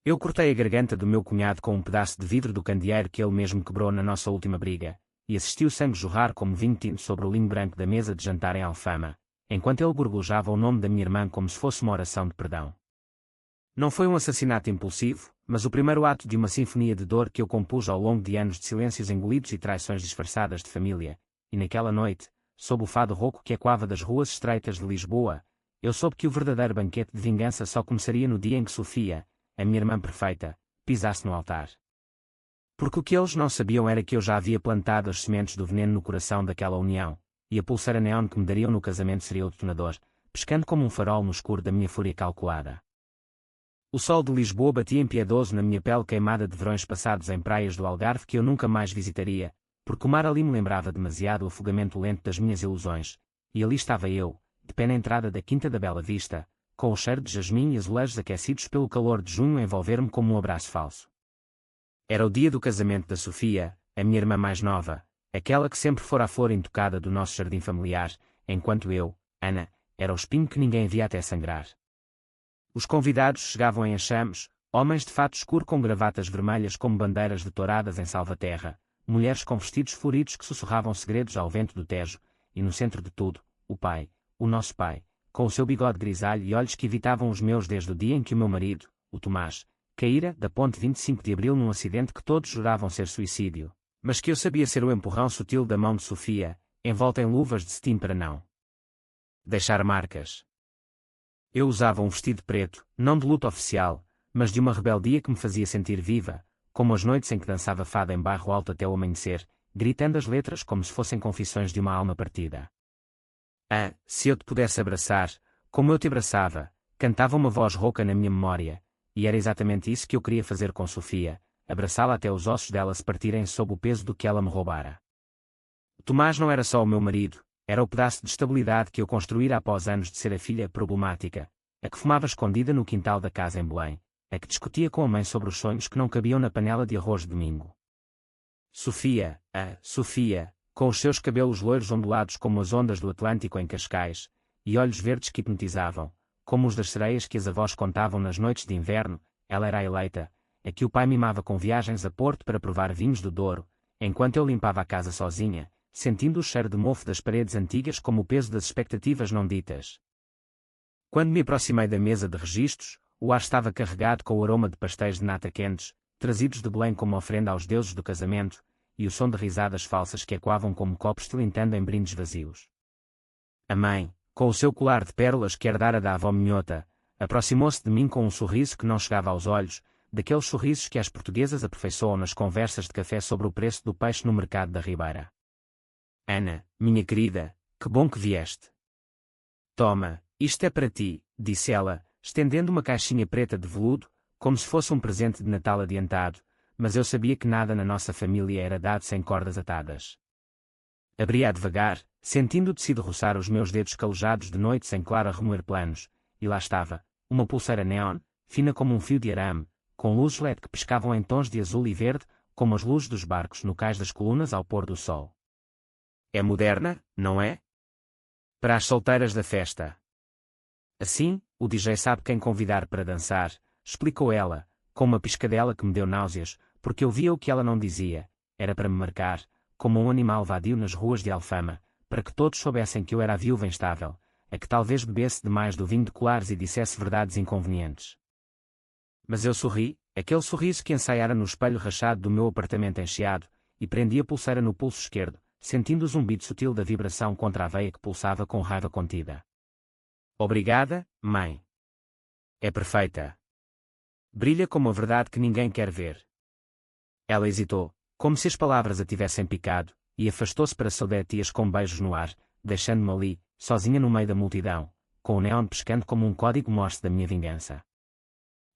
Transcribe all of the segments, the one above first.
Eu cortei a garganta do meu cunhado com um pedaço de vidro do candeeiro que ele mesmo quebrou na nossa última briga, e assisti o sangue jorrar como vinho tinto sobre o linho branco da mesa de jantar em Alfama, enquanto ele gorgojava o nome da minha irmã como se fosse uma oração de perdão. Não foi um assassinato impulsivo, mas o primeiro ato de uma sinfonia de dor que eu compus ao longo de anos de silêncios engolidos e traições disfarçadas de família, e naquela noite, sob o fado rouco que ecoava das ruas estreitas de Lisboa, eu soube que o verdadeiro banquete de vingança só começaria no dia em que Sofia, a minha irmã perfeita, pisasse no altar. Porque o que eles não sabiam era que eu já havia plantado as sementes do veneno no coração daquela união, e a pulseira neon que me dariam no casamento seria o detonador, pescando como um farol no escuro da minha fúria calculada. O sol de Lisboa batia impiedoso na minha pele queimada de verões passados em praias do Algarve que eu nunca mais visitaria, porque o mar ali me lembrava demasiado o afogamento lento das minhas ilusões, e ali estava eu, de pé na entrada da Quinta da Bela Vista, com o cheiro de jasmim e azulejos aquecidos pelo calor de junho a envolver-me como um abraço falso. Era o dia do casamento da Sofia, a minha irmã mais nova, aquela que sempre fora a flor intocada do nosso jardim familiar, enquanto eu, Ana, era o espinho que ninguém via até sangrar. Os convidados chegavam em enxames, homens de fato escuro com gravatas vermelhas como bandeiras de touradas em Salvaterra, mulheres com vestidos floridos que sussurravam segredos ao vento do Tejo, e no centro de tudo, o pai, o nosso pai, com o seu bigode grisalho e olhos que evitavam os meus desde o dia em que o meu marido, o Tomás, caíra da ponte 25 de Abril num acidente que todos juravam ser suicídio, mas que eu sabia ser o empurrão sutil da mão de Sofia, envolta em luvas de cetim para não deixar marcas. Eu usava um vestido preto, não de luto oficial, mas de uma rebeldia que me fazia sentir viva, como as noites em que dançava fada em bairro alto até o amanhecer, gritando as letras como se fossem confissões de uma alma partida. Ah, se eu te pudesse abraçar, como eu te abraçava, cantava uma voz rouca na minha memória, e era exatamente isso que eu queria fazer com Sofia, abraçá-la até os ossos dela se partirem sob o peso do que ela me roubara. Tomás não era só o meu marido, era o pedaço de estabilidade que eu construíra após anos de ser a filha problemática, a que fumava escondida no quintal da casa em Belém, a que discutia com a mãe sobre os sonhos que não cabiam na panela de arroz de domingo. Sofia, Sofia, com os seus cabelos loiros ondulados como as ondas do Atlântico em Cascais, e olhos verdes que hipnotizavam, como os das sereias que as avós contavam nas noites de inverno, ela era a eleita, a que o pai mimava com viagens a Porto para provar vinhos do Douro, enquanto eu limpava a casa sozinha, sentindo o cheiro de mofo das paredes antigas como o peso das expectativas não ditas. Quando me aproximei da mesa de registros, o ar estava carregado com o aroma de pastéis de nata quentes, trazidos de Belém como ofrenda aos deuses do casamento, e o som de risadas falsas que ecoavam como copos tilintando em brindes vazios. A mãe, com o seu colar de pérolas que herdara da avó minhota, aproximou-se de mim com um sorriso que não chegava aos olhos, daqueles sorrisos que as portuguesas aperfeiçoam nas conversas de café sobre o preço do peixe no mercado da Ribeira. Ana, minha querida, que bom que vieste. Toma, isto é para ti, disse ela, estendendo uma caixinha preta de veludo, como se fosse um presente de Natal adiantado, mas eu sabia que nada na nossa família era dado sem cordas atadas. Abri-a devagar, sentindo o tecido roçar os meus dedos calejados de noite sem claro a remoer planos, e lá estava, uma pulseira neon, fina como um fio de arame, com luzes LED que piscavam em tons de azul e verde, como as luzes dos barcos no cais das colunas ao pôr do sol. É moderna, não é? Para as solteiras da festa. Assim, o DJ sabe quem convidar para dançar, explicou ela, com uma piscadela que me deu náuseas, porque eu via o que ela não dizia, era para me marcar, como um animal vadio nas ruas de Alfama, para que todos soubessem que eu era a viúva instável, a que talvez bebesse demais do vinho de colares e dissesse verdades inconvenientes. Mas eu sorri, aquele sorriso que ensaiara no espelho rachado do meu apartamento encheado, e prendi a pulseira no pulso esquerdo, sentindo o zumbido sutil da vibração contra a veia que pulsava com raiva contida. Obrigada, mãe. É perfeita. Brilha como a verdade que ninguém quer ver. Ela hesitou, como se as palavras a tivessem picado, e afastou-se para saudade-tias com beijos no ar, deixando-me ali, sozinha no meio da multidão, com o neon pescando como um código morse da minha vingança.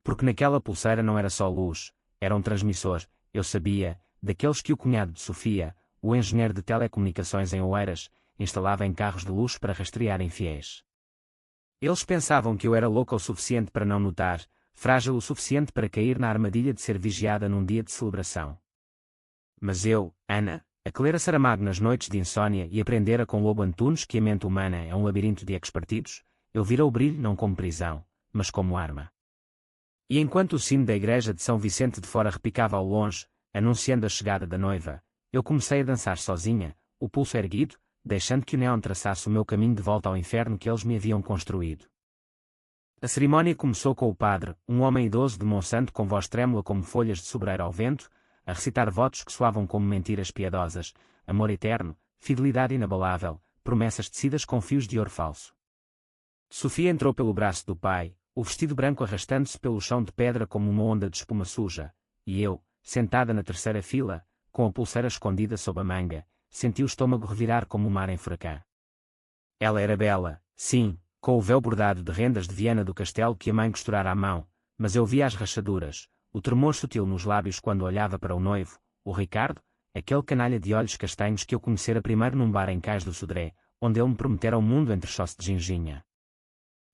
Porque naquela pulseira não era só luz, era um transmissor, eu sabia, daqueles que o cunhado de Sofia, o engenheiro de telecomunicações em Oeiras, instalava em carros de luxo para rastrear infiéis. Eles pensavam que eu era louca o suficiente para não notar, frágil o suficiente para cair na armadilha de ser vigiada num dia de celebração. Mas eu, Ana, a que lera Saramago nas noites de insônia e aprendera com Lobo Antunes que a mente humana é um labirinto de expertidos, eu vira o brilho não como prisão, mas como arma. E enquanto o sino da igreja de São Vicente de Fora repicava ao longe, anunciando a chegada da noiva, eu comecei a dançar sozinha, o pulso erguido, deixando que o neon traçasse o meu caminho de volta ao inferno que eles me haviam construído. A cerimónia começou com o padre, um homem idoso de Monsanto com voz trêmula como folhas de sobreiro ao vento, a recitar votos que soavam como mentiras piedosas, amor eterno, fidelidade inabalável, promessas tecidas com fios de ouro falso. Sofia entrou pelo braço do pai, o vestido branco arrastando-se pelo chão de pedra como uma onda de espuma suja, e eu, sentada na terceira fila, com a pulseira escondida sob a manga, senti o estômago revirar como o mar em furacão. Ela era bela, sim, com o véu bordado de rendas de Viana do Castelo que a mãe costurara à mão, mas eu via as rachaduras, o tremor sutil nos lábios quando olhava para o noivo, o Ricardo, aquele canalha de olhos castanhos que eu conhecera primeiro num bar em Cais do Sodré, onde ele me prometera o mundo entre chosse de ginginha.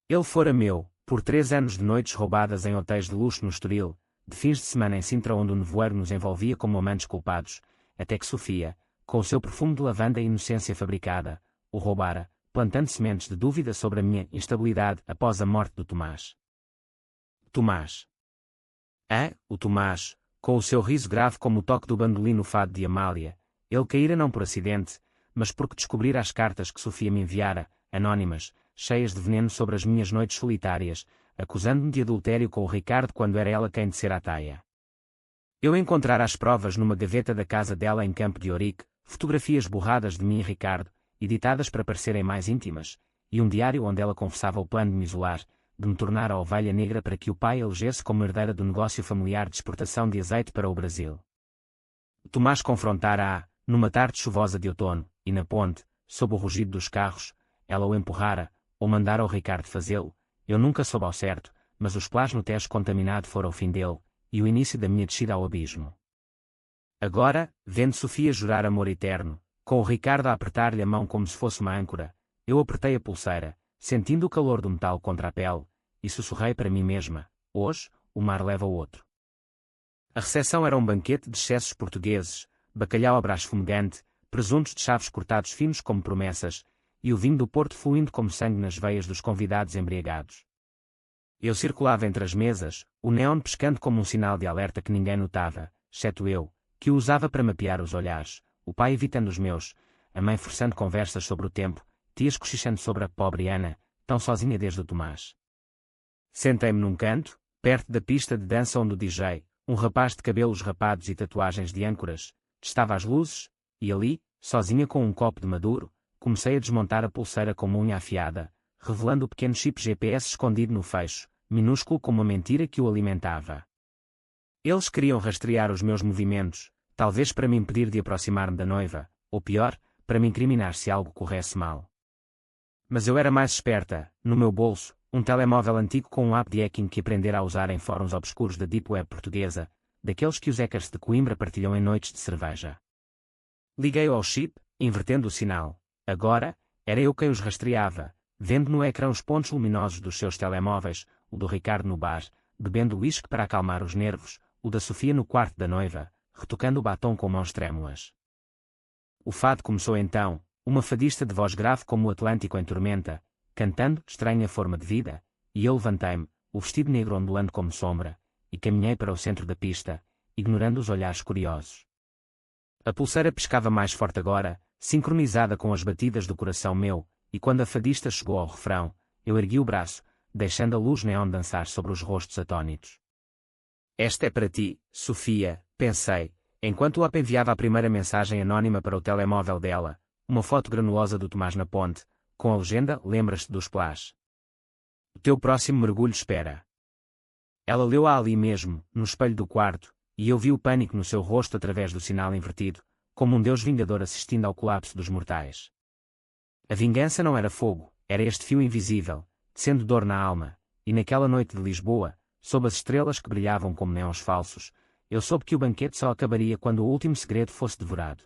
Ele fora meu, por 3 anos de noites roubadas em hotéis de luxo no Estoril, de fins de semana em Sintra onde o nevoeiro nos envolvia como amantes culpados, até que Sofia, com o seu perfume de lavanda e inocência fabricada, o roubara, plantando sementes de dúvida sobre a minha instabilidade após a morte do Tomás. Tomás. O Tomás, com o seu riso grave como o toque do bandolim no fado de Amália, ele caíra não por acidente, mas porque descobrira as cartas que Sofia me enviara, anónimas, cheias de veneno sobre as minhas noites solitárias, acusando-me de adultério com o Ricardo quando era ela quem descera a taia. Eu encontrara as provas numa gaveta da casa dela em Campo de Ourique, fotografias borradas de mim e Ricardo, editadas para parecerem mais íntimas, e um diário onde ela confessava o plano de me isolar, de me tornar a ovelha negra para que o pai a elegesse como herdeira do negócio familiar de exportação de azeite para o Brasil. Tomás confrontara-a, numa tarde chuvosa de outono, e na ponte, sob o rugido dos carros, ela o empurrara, ou mandara ao Ricardo fazê-lo, eu nunca soube ao certo, mas o esplasmo Tejo contaminado fora o fim dele, e o início da minha descida ao abismo. Agora, vendo Sofia jurar amor eterno, com o Ricardo a apertar-lhe a mão como se fosse uma âncora, eu apertei a pulseira, sentindo o calor do metal contra a pele, e sussurrei para mim mesma, hoje, o mar leva o outro. A recepção era um banquete de excessos portugueses, bacalhau à brás fumegante, presuntos de chaves cortados finos como promessas, e o vinho do Porto fluindo como sangue nas veias dos convidados embriagados. Eu circulava entre as mesas, o neon pescando como um sinal de alerta que ninguém notava, exceto eu, que o usava para mapear os olhares, o pai evitando os meus, a mãe forçando conversas sobre o tempo, tias cochichando sobre a pobre Ana, tão sozinha desde o Tomás. Sentei-me num canto, perto da pista de dança onde o DJ, um rapaz de cabelos rapados e tatuagens de âncoras, estava às luzes, e ali, sozinha com um copo de maduro, comecei a desmontar a pulseira com uma unha afiada, revelando o pequeno chip GPS escondido no fecho, minúsculo como uma mentira que o alimentava. Eles queriam rastrear os meus movimentos, talvez para me impedir de aproximar-me da noiva, ou pior, para me incriminar se algo corresse mal. Mas eu era mais esperta, no meu bolso, um telemóvel antigo com um app de hacking que aprendera a usar em fóruns obscuros da Deep Web portuguesa, daqueles que os hackers de Coimbra partilham em noites de cerveja. Liguei-o ao chip, invertendo o sinal. Agora, era eu quem os rastreava, vendo no ecrã os pontos luminosos dos seus telemóveis, o do Ricardo no bar, bebendo uísque para acalmar os nervos, o da Sofia no quarto da noiva, retocando o batom com mãos trêmulas. O fado começou então, uma fadista de voz grave como o Atlântico em tormenta, cantando Estranha Forma de Vida, e eu levantei-me, o vestido negro ondulando como sombra, e caminhei para o centro da pista, ignorando os olhares curiosos. A pulseira pescava mais forte agora, sincronizada com as batidas do coração meu, e quando a fadista chegou ao refrão, eu ergui o braço, deixando a luz neon dançar sobre os rostos atônitos. Esta é para ti, Sofia, pensei, enquanto o app enviava a primeira mensagem anónima para o telemóvel dela, uma foto granulosa do Tomás na ponte, com a legenda Lembras-te do splash. O teu próximo mergulho espera. Ela leu-a ali mesmo, no espelho do quarto, e eu vi o pânico no seu rosto através do sinal invertido, como um deus vingador assistindo ao colapso dos mortais. A vingança não era fogo, era este fio invisível, sendo dor na alma, e naquela noite de Lisboa, sob as estrelas que brilhavam como neons falsos, eu soube que o banquete só acabaria quando o último segredo fosse devorado.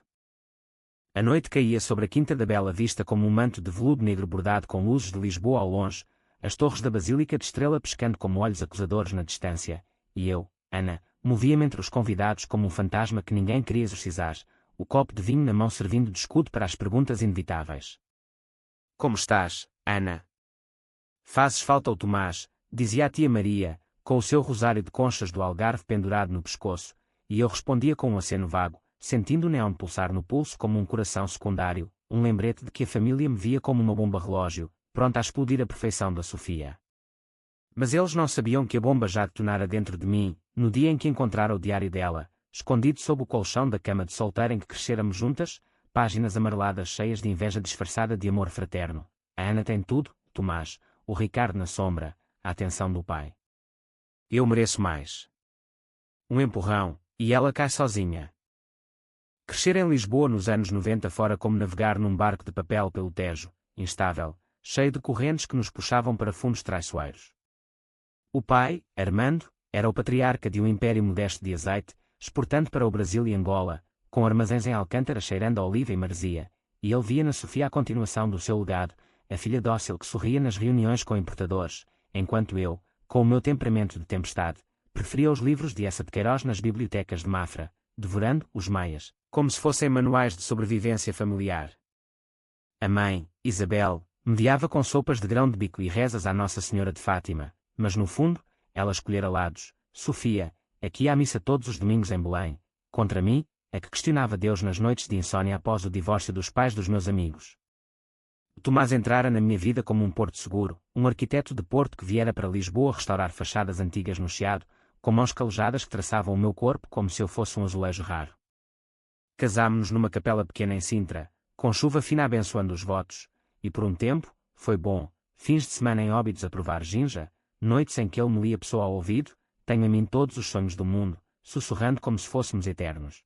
A noite caía sobre a Quinta da Bela Vista como um manto de veludo negro bordado com luzes de Lisboa ao longe, as torres da Basílica de Estrela pescando como olhos acusadores na distância, e eu, Ana, movia-me entre os convidados como um fantasma que ninguém queria exorcizar, o copo de vinho na mão servindo de escudo para as perguntas inevitáveis. Como estás, Ana? Fazes falta ao Tomás, dizia a tia Maria, com o seu rosário de conchas do Algarve pendurado no pescoço, e eu respondia com um aceno vago, sentindo o neon pulsar no pulso como um coração secundário, um lembrete de que a família me via como uma bomba relógio, pronta a explodir a perfeição da Sofia. Mas eles não sabiam que a bomba já detonara dentro de mim, no dia em que encontrara o diário dela, escondido sob o colchão da cama de solteira em que crescêramos juntas, páginas amareladas cheias de inveja disfarçada de amor fraterno. A Ana tem tudo, Tomás, o Ricardo na sombra, a atenção do pai. Eu mereço mais. Um empurrão, e ela cai sozinha. Crescer em Lisboa nos anos 90 fora como navegar num barco de papel pelo Tejo, instável, cheio de correntes que nos puxavam para fundos traiçoeiros. O pai, Armando, era o patriarca de um império modesto de azeite, exportando para o Brasil e Angola, com armazéns em Alcântara cheirando a oliva e maresia, e ele via na Sofia a continuação do seu legado, a filha dócil que sorria nas reuniões com importadores, enquanto eu, com o meu temperamento de tempestade, preferia os livros de Essa de Queiroz nas bibliotecas de Mafra, devorando os maias, como se fossem manuais de sobrevivência familiar. A mãe, Isabel, mediava com sopas de grão de bico e rezas à Nossa Senhora de Fátima, mas no fundo, ela escolhera lados. Sofia, aqui à missa todos os domingos em Belém, contra mim, a que questionava Deus nas noites de insônia após o divórcio dos pais dos meus amigos. Tomás entrara na minha vida como um porto seguro, um arquiteto de Porto que viera para Lisboa restaurar fachadas antigas no Chiado, com mãos calejadas que traçavam o meu corpo como se eu fosse um azulejo raro. Casámo-nos numa capela pequena em Sintra, com chuva fina abençoando os votos, e por um tempo, foi bom, fins de semana em Óbidos a provar ginja, noites em que ele me lia pessoa ao ouvido, tenho em mim todos os sonhos do mundo, sussurrando como se fôssemos eternos.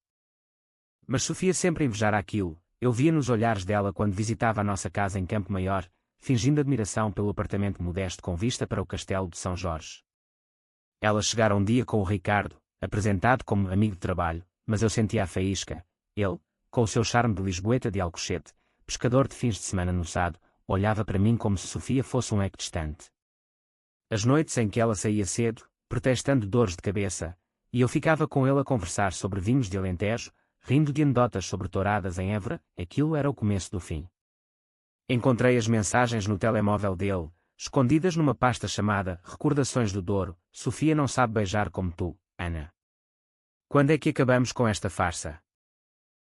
Mas Sofia sempre invejara aquilo, eu via nos olhares dela quando visitava a nossa casa em Campo Maior, fingindo admiração pelo apartamento modesto com vista para o castelo de São Jorge. Ela chegara um dia com o Ricardo, apresentado como amigo de trabalho, mas eu sentia a faísca. Ele, com o seu charme de lisboeta de Alcochete, pescador de fins de semana no Sado, olhava para mim como se Sofia fosse um eco distante. As noites em que ela saía cedo, protestando dores de cabeça, e eu ficava com ele a conversar sobre vinhos de Alentejo, rindo de anedotas sobre touradas em Évora, aquilo era o começo do fim. Encontrei as mensagens no telemóvel dele, escondidas numa pasta chamada Recordações do Douro. Sofia não sabe beijar como tu, Ana. Quando é que acabamos com esta farsa?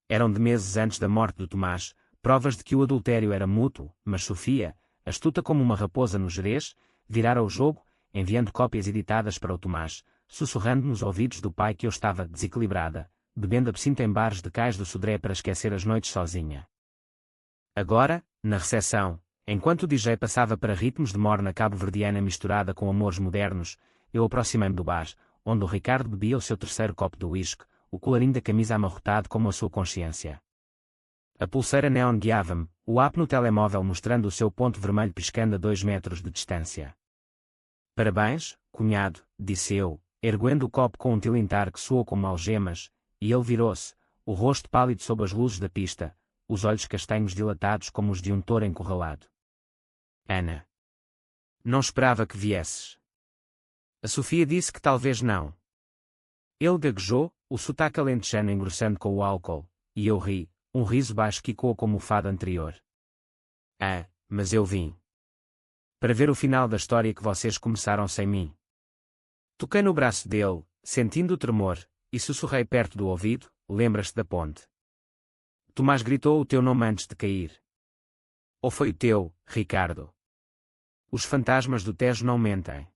Eram de meses antes da morte do Tomás, provas de que o adultério era mútuo, mas Sofia, astuta como uma raposa no Gerês, virara o jogo, enviando cópias editadas para o Tomás, sussurrando nos ouvidos do pai que eu estava desequilibrada, bebendo absinto em bares de Cais do Sodré para esquecer as noites sozinha. Agora, na recepção, enquanto o DJ passava para ritmos de morna cabo-verdiana misturada com amores modernos, eu aproximei-me do bar, onde o Ricardo bebia o seu terceiro copo de uísque, o colarinho da camisa amarrotado como a sua consciência. A pulseira neon guiava-me, o app no telemóvel mostrando o seu ponto vermelho piscando a 2 metros de distância. Parabéns, cunhado, disse eu, erguendo o copo com um tilintar que soou como algemas, e ele virou-se, o rosto pálido sob as luzes da pista, os olhos castanhos dilatados como os de um touro encurralado. Ana. Não esperava que viesses. A Sofia disse que talvez não. Ele gaguejou, o sotaque alentejano engrossando com o álcool, e eu ri, um riso baixo que ecoou como o fado anterior. Ah, mas eu vim. Para ver o final da história que vocês começaram sem mim. Toquei no braço dele, sentindo o tremor, e sussurrei perto do ouvido, lembras-te da ponte. Tomás gritou o teu nome antes de cair. Ou foi o teu, Ricardo? Os fantasmas do Tejo não mentem.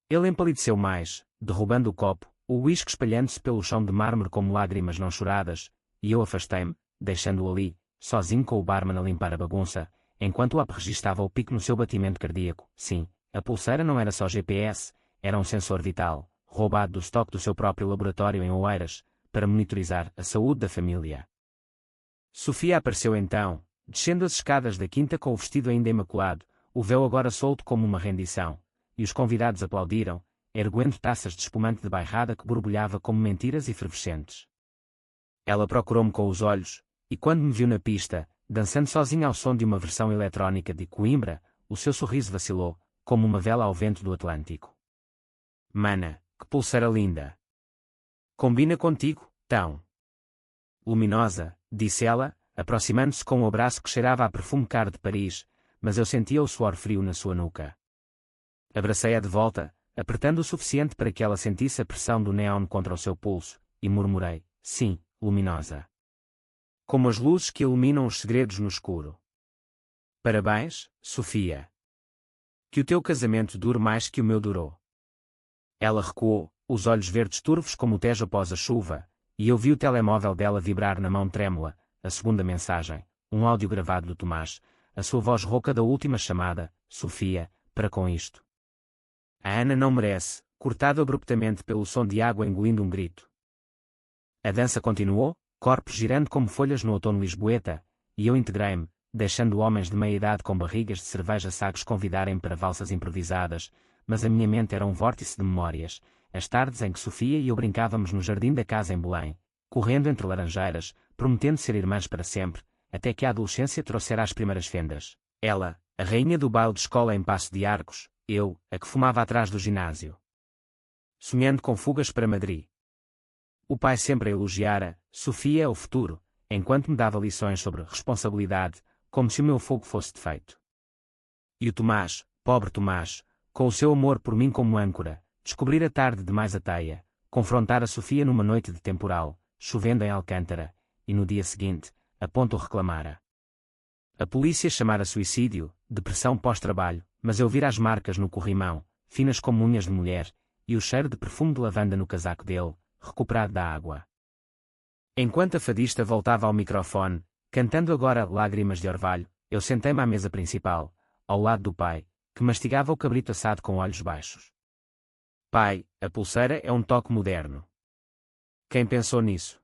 Ele empalideceu mais, derrubando o copo, o uísque espalhando-se pelo chão de mármore como lágrimas não choradas, e eu afastei-me, deixando-o ali, sozinho com o barman a limpar a bagunça, enquanto o app registava o pico no seu batimento cardíaco. Sim, a pulseira não era só GPS, era um sensor vital, roubado do estoque do seu próprio laboratório em Oeiras, para monitorizar a saúde da família. Sofia apareceu então, descendo as escadas da quinta com o vestido ainda imaculado, o véu agora solto como uma rendição, e os convidados aplaudiram, erguendo taças de espumante de bairrada que borbulhava como mentiras efervescentes. Ela procurou-me com os olhos, e quando me viu na pista, dançando sozinha ao som de uma versão eletrónica de Coimbra, o seu sorriso vacilou, como uma vela ao vento do Atlântico. Mana, que pulseira linda! Combina contigo, tão luminosa, disse ela, aproximando-se com um abraço que cheirava a perfume caro de Paris, mas eu sentia o suor frio na sua nuca. Abracei-a de volta, apertando o suficiente para que ela sentisse a pressão do néon contra o seu pulso, e murmurei, sim, luminosa. Como as luzes que iluminam os segredos no escuro. Parabéns, Sofia. Que o teu casamento dure mais que o meu durou. Ela recuou, os olhos verdes turvos como o Tejo após a chuva, e eu vi o telemóvel dela vibrar na mão trêmula, a segunda mensagem, um áudio gravado do Tomás, a sua voz rouca da última chamada, Sofia, para com isto. A Ana não merece, cortado abruptamente pelo som de água engolindo um grito. A dança continuou, corpos girando como folhas no outono lisboeta, e eu integrei-me, deixando homens de meia-idade com barrigas de cerveja sagos convidarem para valsas improvisadas, mas a minha mente era um vórtice de memórias, as tardes em que Sofia e eu brincávamos no jardim da casa em Belém, correndo entre laranjeiras, prometendo ser irmãs para sempre, até que a adolescência trouxera as primeiras fendas. Ela, a rainha do baile de escola em Paço de Arcos, eu, a que fumava atrás do ginásio. Sonhando com fugas para Madrid. O pai sempre a elogiara, Sofia é o futuro, enquanto me dava lições sobre responsabilidade, como se o meu fogo fosse defeito. E o Tomás, pobre Tomás, com o seu amor por mim como âncora, descobrira tarde demais a teia, confrontar a Sofia numa noite de temporal, chovendo em Alcântara, e no dia seguinte, a ponto reclamara. A polícia chamara suicídio, depressão pós-trabalho, mas eu vira as marcas no corrimão, finas como unhas de mulher, e o cheiro de perfume de lavanda no casaco dele, recuperado da água. Enquanto a fadista voltava ao microfone, cantando agora Lágrimas de Orvalho, eu sentei-me à mesa principal, ao lado do pai, que mastigava o cabrito assado com olhos baixos. Pai, a pulseira é um toque moderno. Quem pensou nisso?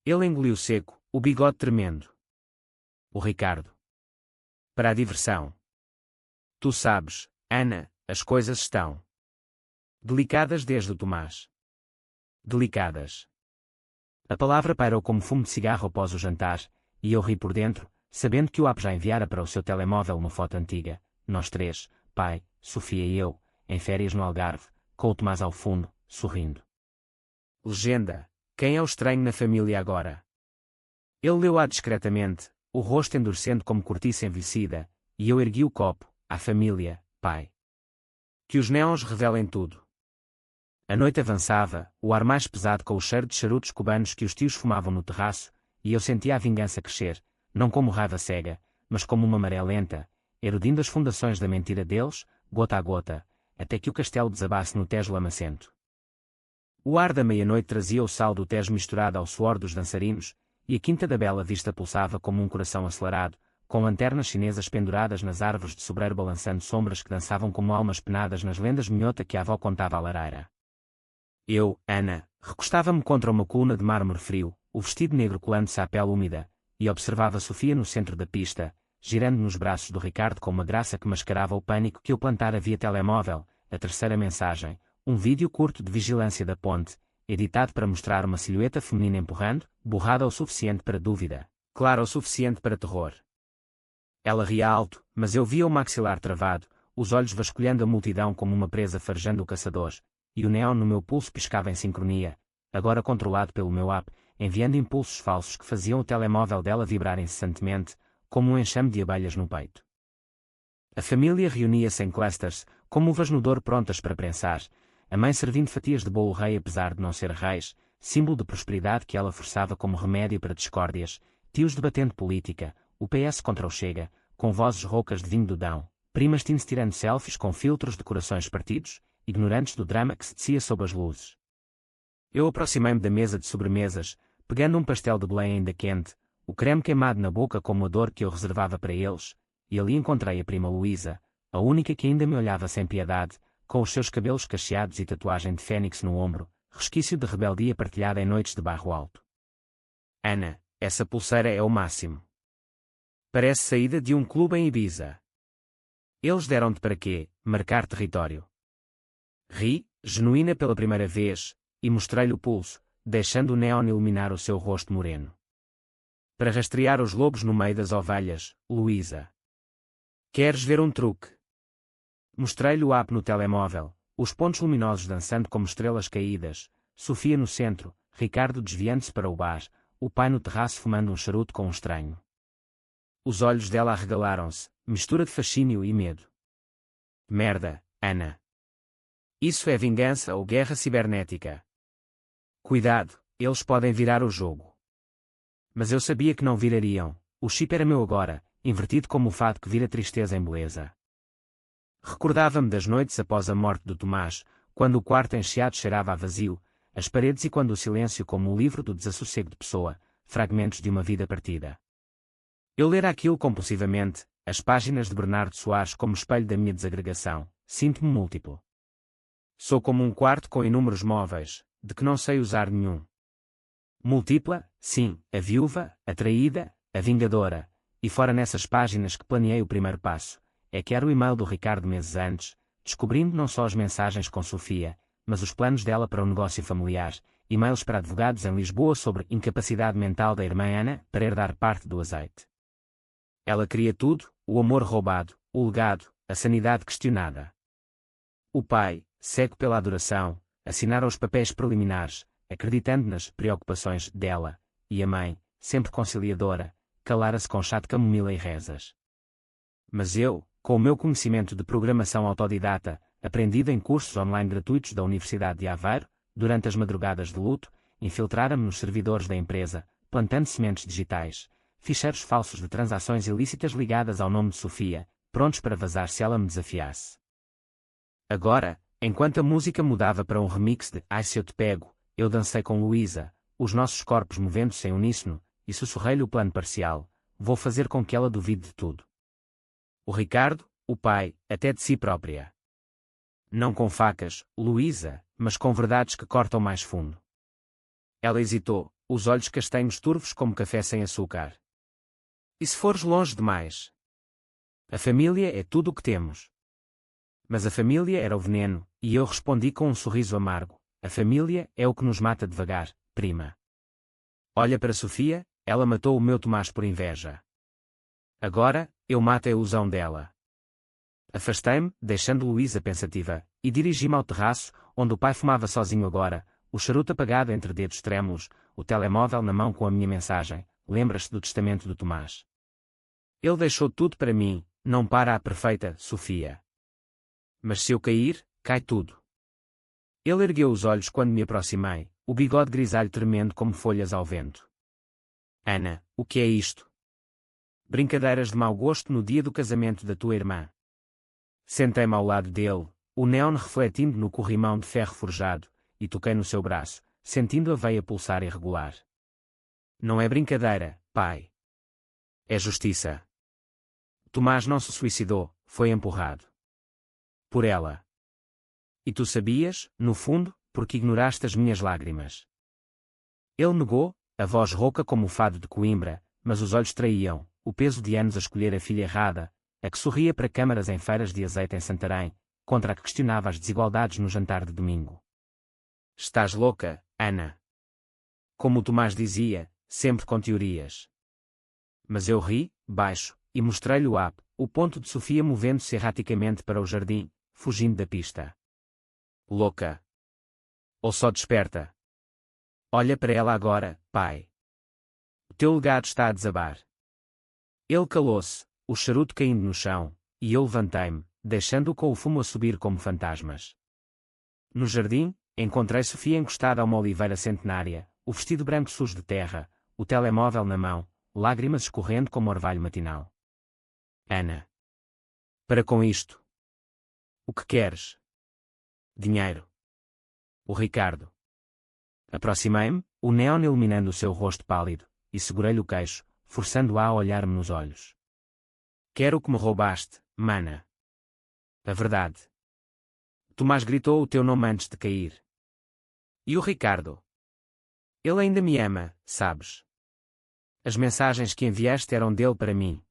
Ele engoliu seco, o bigode tremendo. O Ricardo. Para a diversão. Tu sabes, Ana, as coisas estão delicadas desde o Tomás. Delicadas. A palavra pairou como fumo de cigarro após o jantar, e eu ri por dentro, sabendo que o app já enviara para o seu telemóvel uma foto antiga, nós três, pai, Sofia e eu, em férias no Algarve, com o Tomás ao fundo, sorrindo. Legenda: quem é o estranho na família agora? Ele leu-a discretamente, o rosto endurecendo como cortiça envelhecida, e eu ergui o copo, à família, pai. Que os neons revelem tudo. A noite avançava, o ar mais pesado com o cheiro de charutos cubanos que os tios fumavam no terraço, e eu sentia a vingança crescer, não como raiva cega, mas como uma maré lenta, erudindo as fundações da mentira deles, gota a gota, até que o castelo desabasse no Tejo lamacento. O ar da meia-noite trazia o sal do Tejo misturado ao suor dos dançarinos, e a Quinta da Bela Vista pulsava como um coração acelerado, com lanternas chinesas penduradas nas árvores de sobreiro balançando sombras que dançavam como almas penadas nas lendas minhota que a avó contava à lareira. Eu, Ana, recostava-me contra uma coluna de mármore frio, o vestido negro colando-se à pele úmida, e observava Sofia no centro da pista, girando nos braços do Ricardo com uma graça que mascarava o pânico que eu plantara via telemóvel, a terceira mensagem, um vídeo curto de vigilância da ponte, editado para mostrar uma silhueta feminina empurrando, borrada o suficiente para dúvida, clara o suficiente para terror. Ela ria alto, mas eu via o maxilar travado, os olhos vasculhando a multidão como uma presa farejando o caçador, e o néon no meu pulso piscava em sincronia, agora controlado pelo meu app, enviando impulsos falsos que faziam o telemóvel dela vibrar incessantemente, como um enxame de abelhas no peito. A família reunia-se em clusters, como uvas no Douro prontas para prensar, a mãe servindo fatias de bolo rei apesar de não ser reis, símbolo de prosperidade que ela forçava como remédio para discórdias, tios debatendo política, o PS contra o Chega, com vozes roucas de vinho do Dão, primas teens tirando selfies com filtros de corações partidos, ignorantes do drama que se tecia sob as luzes. Eu aproximei-me da mesa de sobremesas, pegando um pastel de Belém ainda quente, o creme queimado na boca como a dor que eu reservava para eles, e ali encontrei a prima Luísa, a única que ainda me olhava sem piedade, com os seus cabelos cacheados e tatuagem de fênix no ombro, resquício de rebeldia partilhada em noites de barro alto. Ana, essa pulseira é o máximo. Parece saída de um clube em Ibiza. Eles deram-te para quê? Marcar território. Ri, genuína pela primeira vez, e mostrei-lhe o pulso, deixando o néon iluminar o seu rosto moreno. Para rastrear os lobos no meio das ovelhas, Luísa. Queres ver um truque? Mostrei-lhe o app no telemóvel, os pontos luminosos dançando como estrelas caídas, Sofia no centro, Ricardo desviando-se para o bar, o pai no terraço fumando um charuto com um estranho. Os olhos dela arregalaram-se, mistura de fascínio e medo. Merda, Ana. Isso é vingança ou guerra cibernética. Cuidado, eles podem virar o jogo. Mas eu sabia que não virariam. O chip era meu agora, invertido como o fado que vira tristeza em beleza. Recordava-me das noites após a morte do Tomás, quando o quarto encheado cheirava a vazio, as paredes e quando o silêncio como o livro do desassossego de Pessoa, fragmentos de uma vida partida. Eu lera aquilo compulsivamente, as páginas de Bernardo Soares como espelho da minha desagregação, sinto-me múltiplo. Sou como um quarto com inúmeros móveis, de que não sei usar nenhum. Múltipla, sim, a viúva, a traída, a vingadora, e fora nessas páginas que planeei o primeiro passo, é que era o e-mail do Ricardo meses antes, descobrindo não só as mensagens com Sofia, mas os planos dela para o negócio familiar, e-mails para advogados em Lisboa sobre incapacidade mental da irmã Ana para herdar parte do azeite. Ela queria tudo, o amor roubado, o legado, a sanidade questionada. O pai, cego pela adoração, assinara os papéis preliminares, acreditando nas preocupações dela, e a mãe, sempre conciliadora, calara-se com chá de camomila e rezas. Mas eu, com o meu conhecimento de programação autodidata, aprendido em cursos online gratuitos da Universidade de Aveiro, durante as madrugadas de luto, infiltrara-me nos servidores da empresa, plantando sementes digitais, ficheiros falsos de transações ilícitas ligadas ao nome de Sofia, prontos para vazar se ela me desafiasse. Agora, enquanto a música mudava para um remix de Ai Se Eu Te Pego, eu dancei com Luísa, os nossos corpos movendo-se em uníssono, e sussurrei-lhe o plano parcial: vou fazer com que ela duvide de tudo. O Ricardo, o pai, até de si própria. Não com facas, Luísa, mas com verdades que cortam mais fundo. Ela hesitou, os olhos castanhos turvos como café sem açúcar. E se fores longe demais? A família é tudo o que temos. Mas a família era o veneno, e eu respondi com um sorriso amargo: a família é o que nos mata devagar, prima. Olha para Sofia, ela matou o meu Tomás por inveja. Agora, eu mato a ilusão dela. Afastei-me, deixando Luísa pensativa, e dirigi-me ao terraço, onde o pai fumava sozinho agora, o charuto apagado entre dedos trêmulos, o telemóvel na mão com a minha mensagem: lembras-te do testamento do Tomás? Ele deixou tudo para mim, não para a perfeita Sofia. Mas se eu cair, cai tudo. Ele ergueu os olhos quando me aproximei, o bigode grisalho tremendo como folhas ao vento. Ana, o que é isto? Brincadeiras de mau gosto no dia do casamento da tua irmã. Sentei-me ao lado dele, o néon refletindo no corrimão de ferro forjado, e toquei no seu braço, sentindo a veia pulsar irregular. Não é brincadeira, pai. É justiça. Tomás não se suicidou, foi empurrado. Por ela. E tu sabias, no fundo, porque ignoraste as minhas lágrimas. Ele negou, a voz rouca como o fado de Coimbra, mas os olhos traíam, o peso de anos a escolher a filha errada, a que sorria para câmaras em feiras de azeite em Santarém, contra a que questionava as desigualdades no jantar de domingo. Estás louca, Ana. Como o Tomás dizia, sempre com teorias. Mas eu ri, baixo, e mostrei-lhe o ponto de Sofia movendo-se erraticamente para o jardim, fugindo da pista. Louca. Ou só desperta. Olha para ela agora, pai. O teu legado está a desabar. Ele calou-se, o charuto caindo no chão, e eu levantei-me, deixando-o com o fumo a subir como fantasmas. No jardim, encontrei Sofia encostada a uma oliveira centenária, o vestido branco sujo de terra, o telemóvel na mão, lágrimas escorrendo como orvalho matinal. Ana. Para com isto. O que queres? Dinheiro. O Ricardo. Aproximei-me, o néon iluminando o seu rosto pálido, e segurei-lhe o queixo, forçando-a a olhar-me nos olhos. Quero o que me roubaste, mana. A verdade. Tomás gritou o teu nome antes de cair. E o Ricardo? Ele ainda me ama, sabes? As mensagens que enviaste eram dele para mim.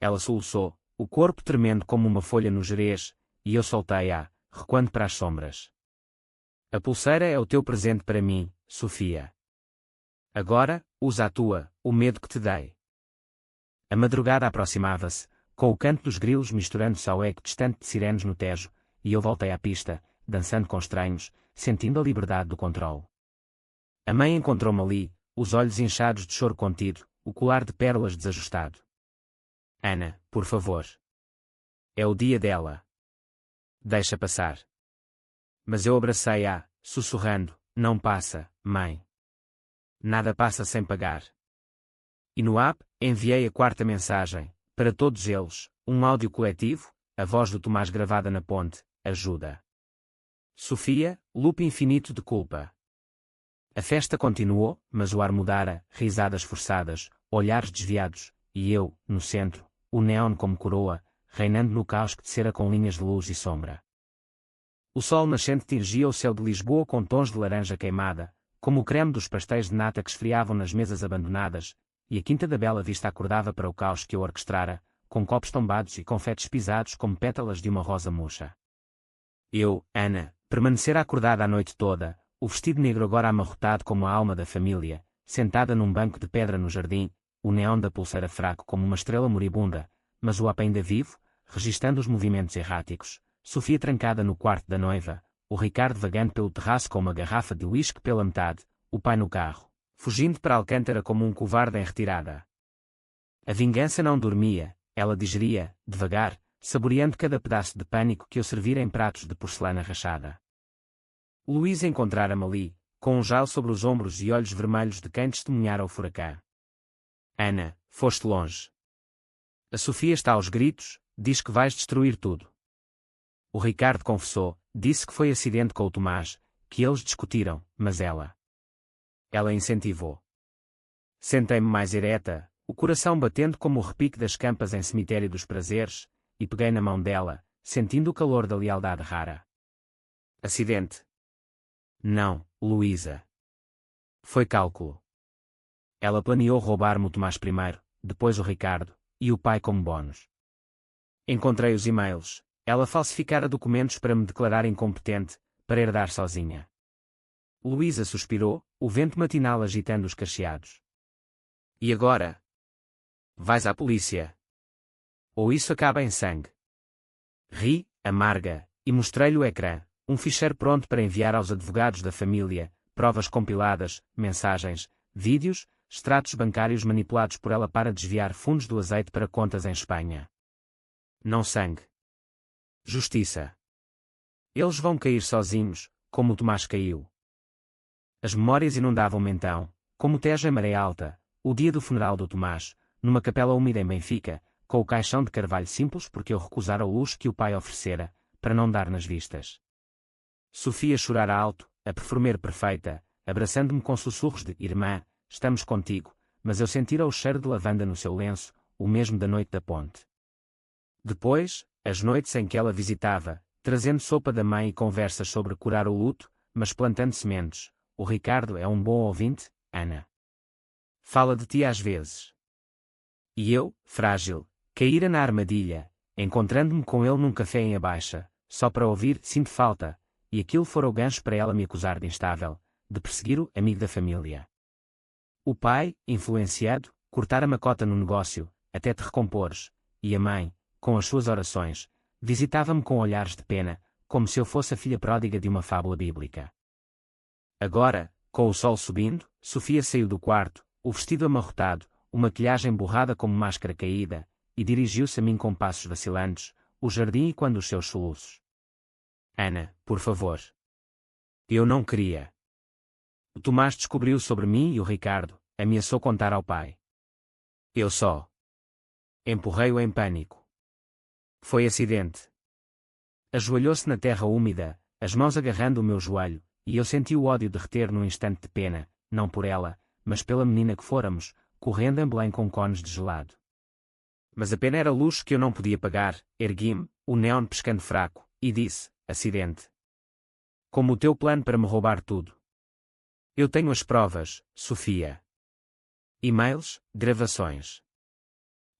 Ela soluçou, o corpo tremendo como uma folha no gerês, e eu soltei-a, recuando para as sombras. A pulseira é o teu presente para mim, Sofia. Agora, usa a tua, o medo que te dei. A madrugada aproximava-se, com o canto dos grilos misturando-se ao eco distante de sirenes no Tejo, e eu voltei à pista, dançando com estranhos, sentindo a liberdade do controle. A mãe encontrou-me ali, os olhos inchados de choro contido, o colar de pérolas desajustado. Ana, por favor. É o dia dela. Deixa passar. Mas eu abracei-a, sussurrando: não passa, mãe. Nada passa sem pagar. E no app, enviei a quarta mensagem, para todos eles, um áudio coletivo, a voz do Tomás gravada na ponte: ajuda. Sofia, loop infinito de culpa. A festa continuou, mas o ar mudara, risadas forçadas, olhares desviados, e eu, no centro, o neon como coroa, reinando no caos que descera com linhas de luz e sombra. O sol nascente tingia o céu de Lisboa com tons de laranja queimada, como o creme dos pastéis de nata que esfriavam nas mesas abandonadas, e a Quinta da Bela Vista acordava para o caos que eu orquestrara, com copos tombados e confetes pisados como pétalas de uma rosa murcha. Eu, Ana, permanecera acordada a noite toda, o vestido negro agora amarrotado como a alma da família, sentada num banco de pedra no jardim, o neon da pulseira fraco como uma estrela moribunda, mas o app ainda vivo, registando os movimentos erráticos, Sofia trancada no quarto da noiva, o Ricardo vagando pelo terraço com uma garrafa de uísque pela metade, o pai no carro, fugindo para Alcântara como um covarde em retirada. A vingança não dormia, ela digeria, devagar, saboreando cada pedaço de pânico que eu servira em pratos de porcelana rachada. Luísa encontrara-me ali, com um jal sobre os ombros e olhos vermelhos de quem testemunhara o furacão. Ana, foste longe. A Sofia está aos gritos, diz que vais destruir tudo. O Ricardo confessou, disse que foi acidente com o Tomás, que eles discutiram, mas ela incentivou. Sentei-me mais ereta, o coração batendo como o repique das campas em cemitério dos prazeres, e peguei na mão dela, sentindo o calor da lealdade rara. Acidente? Não, Luísa. Foi cálculo. Ela planeou roubar-me o Tomás primeiro, depois o Ricardo, e o pai como bónus. Encontrei os e-mails. Ela falsificara documentos para me declarar incompetente, para herdar sozinha. Luísa suspirou, o vento matinal agitando os cacheados. E agora? Vais à polícia. Ou isso acaba em sangue. Ri, amarga, e mostrei-lhe o ecrã, um ficheiro pronto para enviar aos advogados da família, provas compiladas, mensagens, vídeos, extratos bancários manipulados por ela para desviar fundos do azeite para contas em Espanha. Não sangue. Justiça. Eles vão cair sozinhos, como o Tomás caiu. As memórias inundavam-me então, como o Tejo em maré alta, o dia do funeral do Tomás, numa capela úmida em Benfica, com o caixão de carvalho simples porque eu recusara o luxo que o pai oferecera, para não dar nas vistas. Sofia chorara alto, a perfumer perfeita, abraçando-me com sussurros de irmã, estamos contigo, mas eu sentira o cheiro de lavanda no seu lenço, o mesmo da noite da ponte. Depois, as noites em que ela visitava, trazendo sopa da mãe e conversas sobre curar o luto, mas plantando sementes. O Ricardo é um bom ouvinte, Ana. Fala de ti às vezes. E eu, frágil, caíra na armadilha, encontrando-me com ele num café em Abaixa, só para ouvir, sinto falta, e aquilo fora o gancho para ela me acusar de instável, de perseguir o amigo da família. O pai, influenciado, cortara-me a cota no negócio, até te recompores, e a mãe, com as suas orações, visitava-me com olhares de pena, como se eu fosse a filha pródiga de uma fábula bíblica. Agora, com o sol subindo, Sofia saiu do quarto, o vestido amarrotado, a maquilhagem borrada como máscara caída, e dirigiu-se a mim com passos vacilantes, o jardim e quando os seus soluços. Ana, por favor. Eu não queria. O Tomás descobriu sobre mim e o Ricardo, ameaçou contar ao pai. Eu só empurrei-o em pânico. Foi acidente. Ajoelhou-se na terra úmida, as mãos agarrando o meu joelho, e eu senti o ódio derreter num instante de pena, não por ela, mas pela menina que fôramos, correndo em Belém com cones de gelado. Mas a pena era luxo que eu não podia pagar, ergui-me, o neon pescando fraco, e disse, acidente. Como o teu plano para me roubar tudo. Eu tenho as provas, Sofia. E-mails, gravações.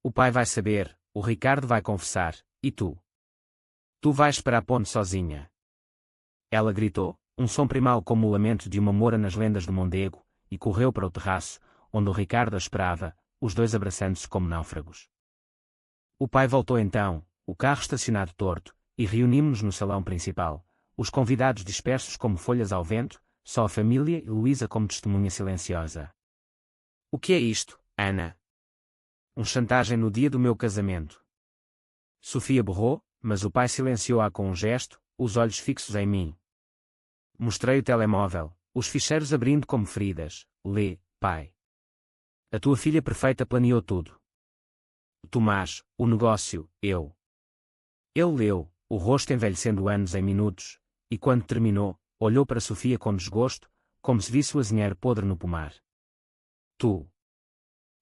O pai vai saber, o Ricardo vai confessar, e tu? Tu vais para a ponte sozinha. Ela gritou, um som primal como o lamento de uma moura nas lendas do Mondego, e correu para o terraço, onde o Ricardo a esperava, os dois abraçando-se como náufragos. O pai voltou então, o carro estacionado torto, e reunimos-nos no salão principal, os convidados dispersos como folhas ao vento, só a família e Luísa como testemunha silenciosa. O que é isto, Ana? Chantagem no dia do meu casamento. Sofia berrou, mas o pai silenciou-a com um gesto, os olhos fixos em mim. Mostrei o telemóvel, os ficheiros abrindo como feridas. Lê, pai. A tua filha perfeita planeou tudo. Tomás, o negócio, eu. Ele leu, o rosto envelhecendo anos em minutos, e quando terminou, olhou para Sofia com desgosto, como se visse o azinheiro podre no pomar. Tu.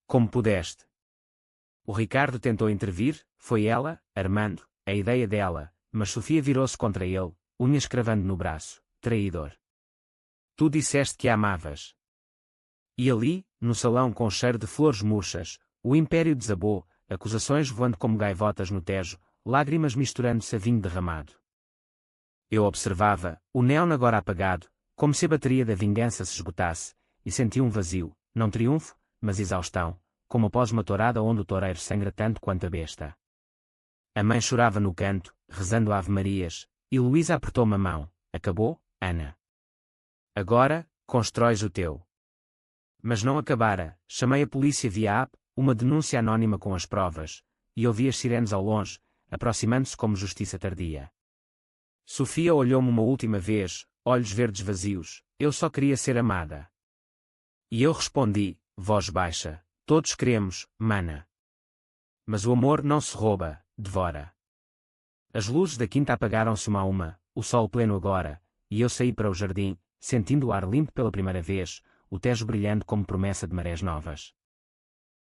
Como pudeste? O Ricardo tentou intervir, foi ela, Armando, a ideia dela, mas Sofia virou-se contra ele, unhas cravando no braço, traidor. Tu disseste que a amavas. E ali, no salão com cheiro de flores murchas, o império desabou, acusações voando como gaivotas no Tejo, lágrimas misturando-se a vinho derramado. Eu observava, o neon agora apagado, como se a bateria da vingança se esgotasse, e senti um vazio, não triunfo, mas exaustão, como após uma tourada onde o toureiro sangra tanto quanto a besta. A mãe chorava no canto, rezando ave-marias, e Luísa apertou-me a mão. Acabou, Ana. Agora, constróis o teu. Mas não acabara, chamei a polícia via app, uma denúncia anónima com as provas, e ouvi as sirenes ao longe, aproximando-se como justiça tardia. Sofia olhou-me uma última vez, olhos verdes vazios, eu só queria ser amada. E eu respondi, voz baixa, todos queremos, mana. Mas o amor não se rouba, devora. As luzes da quinta apagaram-se uma a uma, o sol pleno agora, e eu saí para o jardim, sentindo o ar limpo pela primeira vez, o Tejo brilhando como promessa de marés novas.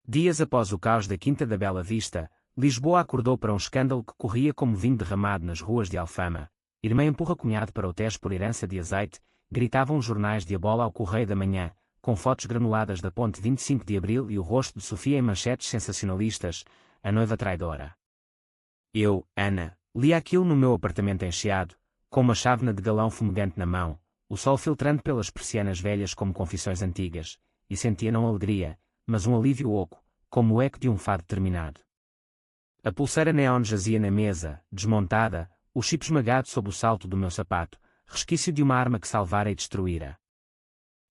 Dias após o caos da Quinta da Bela Vista, Lisboa acordou para um escândalo que corria como vinho derramado nas ruas de Alfama. Irmã empurra cunhado para o Tejo por herança de azeite, gritavam os jornais de Abola ao Correio da Manhã, com fotos granuladas da ponte 25 de Abril e o rosto de Sofia em manchetes sensacionalistas, a noiva traidora. Eu, Ana, li aquilo no meu apartamento encheado, com uma chávena de galão fumegante na mão, o sol filtrando pelas persianas velhas como confissões antigas, e sentia não alegria, mas um alívio oco, como o eco de um fado terminado. A pulseira neon jazia na mesa, desmontada, o chip esmagado sob o salto do meu sapato, resquício de uma arma que salvara e destruíra.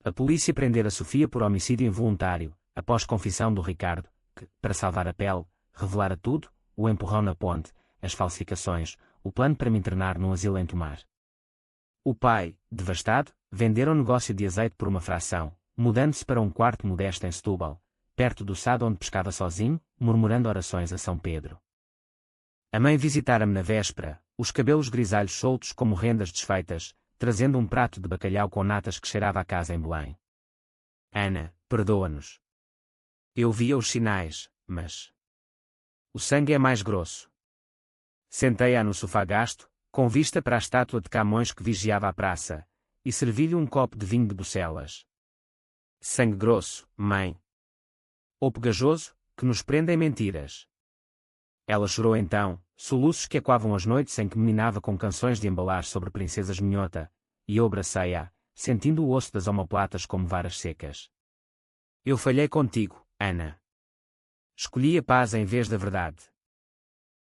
A polícia prendera Sofia por homicídio involuntário, após confissão do Ricardo, que, para salvar a pele, revelara tudo, o empurrão na ponte, as falsificações, o plano para me internar num asilo em Tomar. O pai, devastado, vendera o negócio de azeite por uma fração, mudando-se para um quarto modesto em Setúbal, perto do sado onde pescava sozinho, murmurando orações a São Pedro. A mãe visitara-me na véspera, os cabelos grisalhos soltos como rendas desfeitas, trazendo um prato de bacalhau com natas que cheirava a casa em Belém. Ana, perdoa-nos. Eu via os sinais, mas... o sangue é mais grosso. Sentei-a no sofá gasto, com vista para a estátua de Camões que vigiava a praça, e servi-lhe um copo de vinho de Bucelas. Sangue grosso, mãe. Ou pegajoso, que nos prende em mentiras. Ela chorou então, soluços que ecoavam as noites em que meninava com canções de embalar sobre princesas minhota, e eu abracei-a, sentindo o osso das omoplatas como varas secas. Eu falhei contigo, Ana. Escolhi a paz em vez da verdade.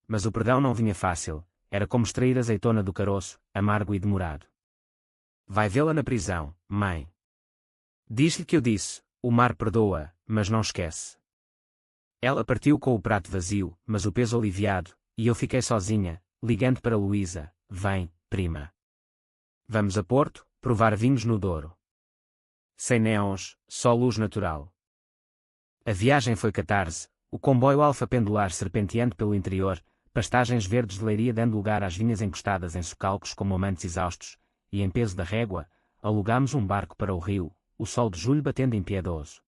Mas o perdão não vinha fácil, era como extrair azeitona do caroço, amargo e demorado. Vai vê-la na prisão, mãe. Diz-lhe que eu disse, o mar perdoa, mas não esquece. Ela partiu com o prato vazio, mas o peso aliviado, e eu fiquei sozinha, ligando para Luísa, vem, prima. Vamos a Porto, provar vinhos no Douro. Sem neons, só luz natural. A viagem foi catarse, o comboio alfa pendular serpenteando pelo interior, pastagens verdes de leiria dando lugar às vinhas encostadas em socalcos como amantes exaustos, e em peso da régua, alugámos um barco para o rio, o sol de julho batendo impiedoso.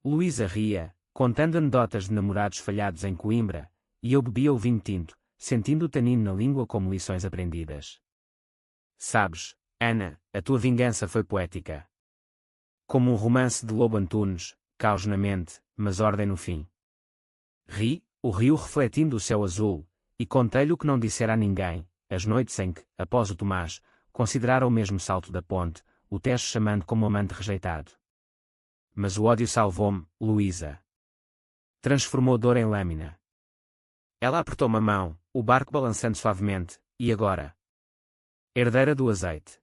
Luísa ria, contando anedotas de namorados falhados em Coimbra, e eu bebia o vinho tinto, sentindo o tanino na língua como lições aprendidas. Sabes, Ana, a tua vingança foi poética. Como um romance de Lobo Antunes, caos na mente, mas ordem no fim. Ri, o rio refletindo o céu azul, e contei-lhe o que não dissera a ninguém, as noites em que, após o Tomás, considerara o mesmo salto da ponte, o Tejo chamando como amante rejeitado. Mas o ódio salvou-me, Luísa. Transformou dor em lâmina. Ela apertou-me a mão, o barco balançando suavemente, e agora? Herdeira do azeite.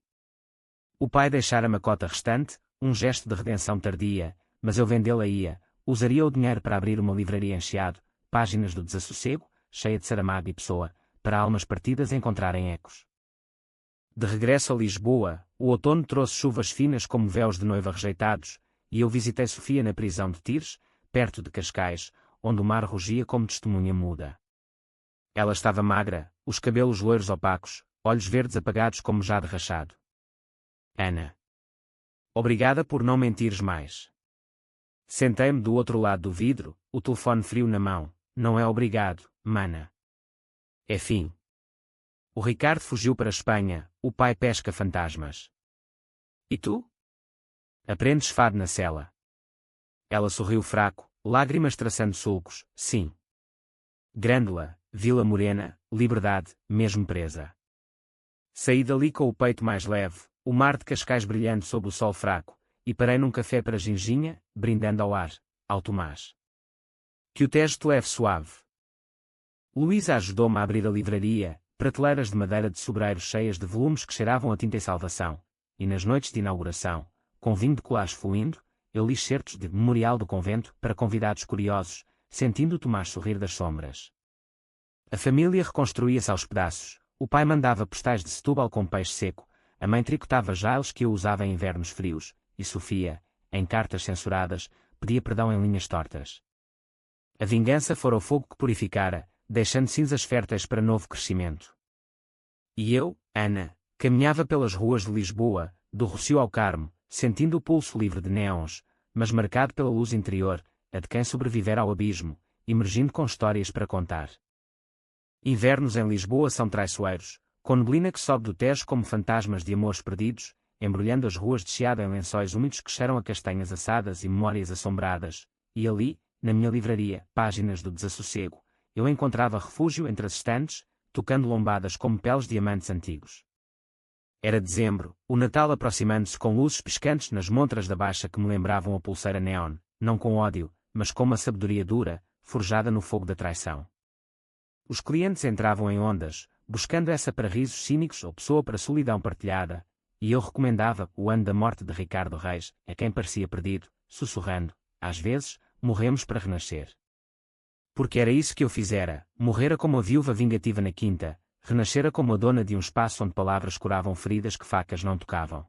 O pai deixara-me a cota restante, um gesto de redenção tardia, mas eu vendê-la-ia, usaria o dinheiro para abrir uma livraria em Chiado, páginas do desassossego, cheia de Saramago e Pessoa, para almas partidas encontrarem ecos. De regresso a Lisboa, o outono trouxe chuvas finas como véus de noiva rejeitados, e eu visitei Sofia na prisão de Tires, perto de Cascais, onde o mar rugia como testemunha muda. Ela estava magra, os cabelos loiros opacos, olhos verdes apagados como jade rachado. Ana. Obrigada por não mentires mais. Sentei-me do outro lado do vidro, o telefone frio na mão. Não é obrigado, mana. É fim. O Ricardo fugiu para a Espanha, o pai pesca fantasmas. E tu? Aprendes fado na cela. Ela sorriu fraco, lágrimas traçando sulcos, sim. Grândola, Vila Morena, liberdade, mesmo presa. Saí dali com o peito mais leve, o mar de Cascais brilhando sob o sol fraco, e parei num café para Ginginha, brindando ao ar, ao Tomás. Que o Tejo te leve suave. Luísa ajudou-me a abrir a livraria, prateleiras de madeira de sobreiro cheias de volumes que cheiravam a tinta e salvação, e nas noites de inauguração, com vinho de colage fluindo, eu li certos de Memorial do Convento para convidados curiosos, sentindo o Tomás sorrir das sombras. A família reconstruía-se aos pedaços, o pai mandava postais de Setúbal com peixe seco, a mãe tricotava jales que eu usava em invernos frios, e Sofia, em cartas censuradas, pedia perdão em linhas tortas. A vingança fora o fogo que purificara, deixando cinzas férteis para novo crescimento. E eu, Ana, caminhava pelas ruas de Lisboa, do Rossio ao Carmo, sentindo o pulso livre de neons, mas marcado pela luz interior, a de quem sobrevivera ao abismo, emergindo com histórias para contar. Invernos em Lisboa são traiçoeiros, com neblina que sobe do Tejo como fantasmas de amores perdidos, embrulhando as ruas de Chiado em lençóis úmidos que cheiram a castanhas assadas e memórias assombradas, e ali, na minha livraria, páginas do desassossego, eu encontrava refúgio entre as estantes, tocando lombadas como peles de amantes antigos. Era dezembro, o Natal aproximando-se com luzes piscantes nas montras da Baixa que me lembravam a pulseira neon, não com ódio, mas com uma sabedoria dura, forjada no fogo da traição. Os clientes entravam em ondas, buscando essa para risos cínicos ou pessoa para solidão partilhada, e eu recomendava O Ano da Morte de Ricardo Reis, a quem parecia perdido, sussurrando, às vezes, morremos para renascer. Porque era isso que eu fizera, morrera como a viúva vingativa na quinta, renascera como a dona de um espaço onde palavras curavam feridas que facas não tocavam.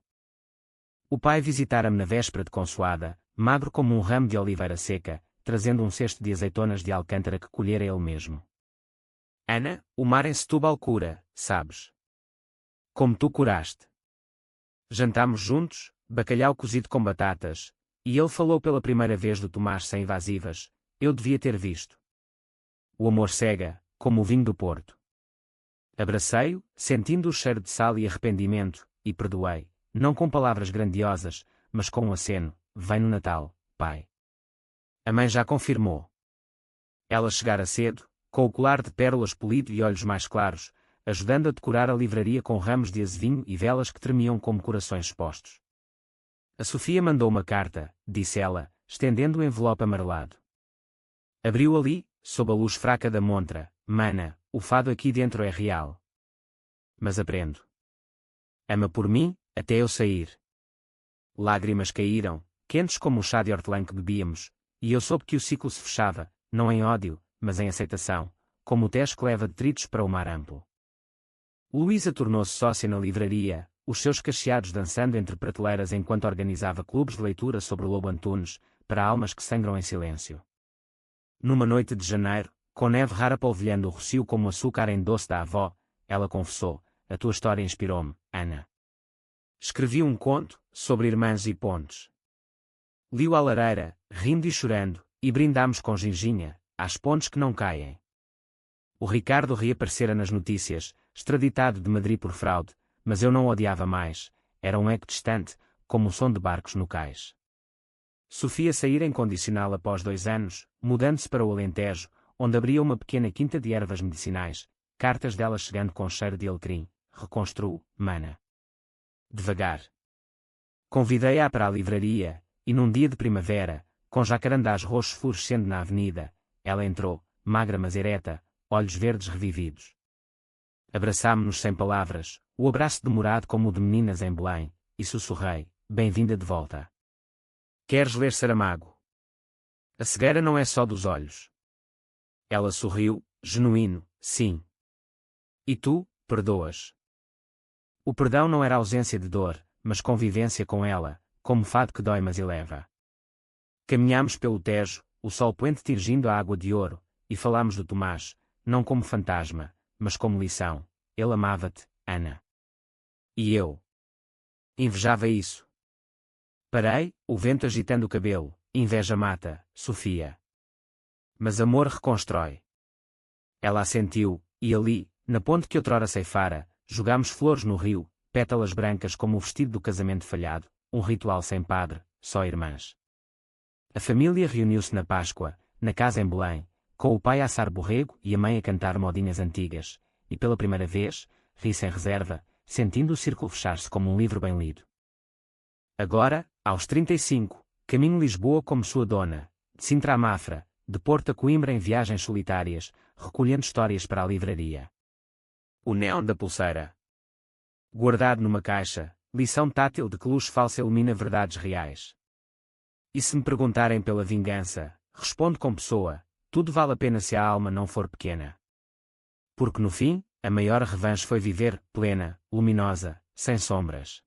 O pai visitara-me na véspera de consoada, magro como um ramo de oliveira seca, trazendo um cesto de azeitonas de Alcântara que colhera ele mesmo. Ana, o mar em Setúbal cura, sabes? Como tu curaste. Jantámos juntos, bacalhau cozido com batatas, e ele falou pela primeira vez do Tomás sem evasivas, eu devia ter visto. O amor cega, como o vinho do Porto. Abracei-o, sentindo o cheiro de sal e arrependimento, e perdoei, não com palavras grandiosas, mas com um aceno, vem no Natal, pai. A mãe já confirmou. Ela chegara cedo, com o colar de pérolas polido e olhos mais claros, ajudando a decorar a livraria com ramos de azevinho e velas que tremiam como corações expostos. A Sofia mandou uma carta, disse ela, estendendo o envelope amarelado. Abriu ali, sob a luz fraca da montra, mana, o fado aqui dentro é real. Mas aprendo. Ama por mim, até eu sair. Lágrimas caíram, quentes como o chá de hortelã que bebíamos, e eu soube que o ciclo se fechava, não em ódio, mas em aceitação, como o Tejo que leva detritos para o mar amplo. Luísa tornou-se sócia na livraria, os seus cacheados dançando entre prateleiras enquanto organizava clubes de leitura sobre o Lobo Antunes, para almas que sangram em silêncio. Numa noite de janeiro, com neve rara polvilhando o Rossio como açúcar em doce da avó, ela confessou, a tua história inspirou-me, Ana. Escrevi um conto, sobre irmãs e pontes. Li-o à lareira, rindo e chorando, e brindámos com ginginha, às pontes que não caem. O Ricardo reaparecera nas notícias, extraditado de Madrid por fraude, mas eu não o odiava mais, era um eco distante, como o som de barcos no cais. Sofia saíra em condicional após 2 anos, mudando-se para o Alentejo, onde abria uma pequena quinta de ervas medicinais, cartas dela chegando com cheiro de alecrim, reconstruo, mana. Devagar. Convidei-a para a livraria, e num dia de primavera, com jacarandás roxos florescendo na avenida, ela entrou, magra mas ereta, olhos verdes revividos. Abraçámo-nos sem palavras, o abraço demorado como o de meninas em Belém, e sussurrei, bem-vinda de volta. Queres ler Saramago? A cegueira não é só dos olhos. Ela sorriu, genuíno, sim. E tu, perdoas? O perdão não era ausência de dor, mas convivência com ela, como fado que dói mas eleva. Caminhámos pelo Tejo, o sol poente tingindo a água de ouro, e falámos do Tomás, não como fantasma, mas como lição. Ele amava-te, Ana. E eu invejava isso. Parei, o vento agitando o cabelo. Inveja mata, Sofia. Mas amor reconstrói. Ela assentiu, e ali, na ponte que outrora ceifara, jogámos flores no rio, pétalas brancas como o vestido do casamento falhado, um ritual sem padre, só irmãs. A família reuniu-se na Páscoa, na casa em Belém, com o pai a assar borrego e a mãe a cantar modinhas antigas, e pela primeira vez, ri sem reserva, sentindo o círculo fechar-se como um livro bem lido. Agora, aos 35, caminho Lisboa como sua dona, de Sintra a Mafra, de Porto a Coimbra em viagens solitárias, recolhendo histórias para a livraria. O neon da pulseira. Guardado numa caixa, lição tátil de que luz falsa ilumina verdades reais. E se me perguntarem pela vingança, respondo com pessoa, tudo vale a pena se a alma não for pequena. Porque no fim, a maior revanche foi viver, plena, luminosa, sem sombras.